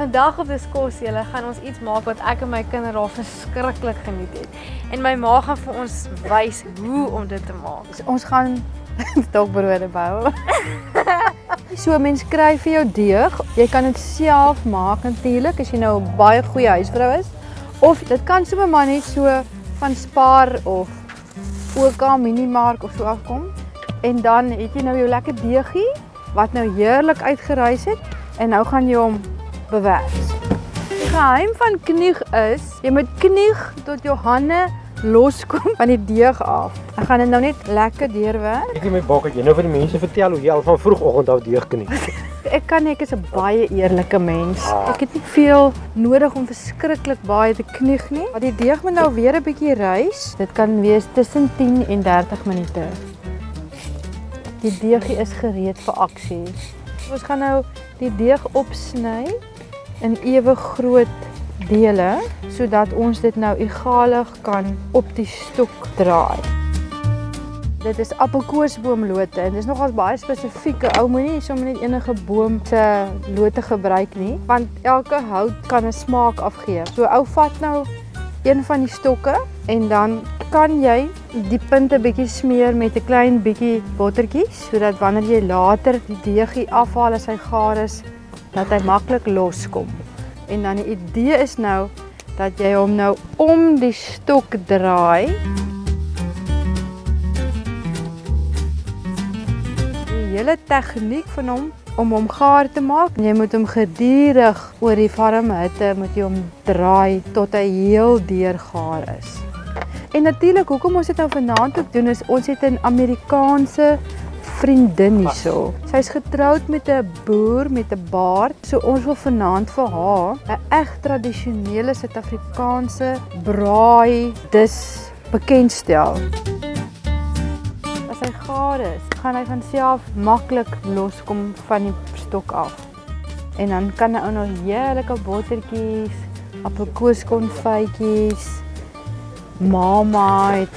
Vandag op Diskos julle gaan ons iets maak wat ek en my kinders al verskriklik geniet het. En my ma gaan vir ons wys hoe om dit te maak. So, ons gaan stokbrode bou. So mens kry vir jou deeg. Jy kan dit self maak natuurlik as jy nou 'n baie goeie huisvrou is. Of dit kan sommer maar net so van Spar of OK Minimark of so afkom. En dan het jy nou jou lekker deegie wat nou heerlik uitgeruis het en nou gaan jy hom bewerk. Die geheim van knieg is, jy moet knieg tot jou hande loskom van die deeg af. Ek gaan dit nou net lekker deurwerk. Ek het my bakkie nou vir die mense vertel hoe jy al van vroegoggend af deeg knie. Ek is 'n baie eerlike mens. Ek het nie veel nodig om verskriklik baie te knieg nie. Maar die deeg moet nou weer 'n bietjie rys. Dit kan wees tussen 10 en 30 minute. Die deegie is gereed vir aksie. Ons gaan nou die deeg opsny in ewe groot dele sodat ons dit nou egalig kan op die stok draai. Dit is appelkoesboomlote en dis nogals baie spesifieke. Ou moenie sommer net enige boom se lote gebruik nie, want elke hout kan 'n smaak afgee. So ou vat nou een van die stokke en dan kan jy die punte bietjie smeer met 'n klein bietjie bottertjies sodat wanneer jy later die deegie afhaal as hy gaar is, dat hy maklik loskom. En dan die idee is nou dat jy hom nou om die stok draai. Die hele tegniek van hom om hom gaar te maak, jy moet hom gedurig oor die warme hitte moet jy hom draai tot hy heel deur gaar is. En natuurlik hoekom ons dit nou vanaand ook doen is ons het 'n Amerikaanse vriendin hierso. Sy's getroud met 'n boer met 'n baard. So ons wil vanaand vir haar 'n reg tradisionele Suid-Afrikaanse braai dis bekendstel. As hy gaar is, gaan hy van self maklik loskom van die stok af. En dan kan hy ook nog heerlike bottertjies, appelkoeskonfytjies, mama het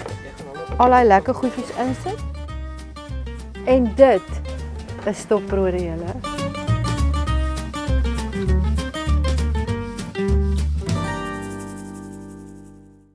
al die lekker goedjies insit. En dit is stokbrode julle.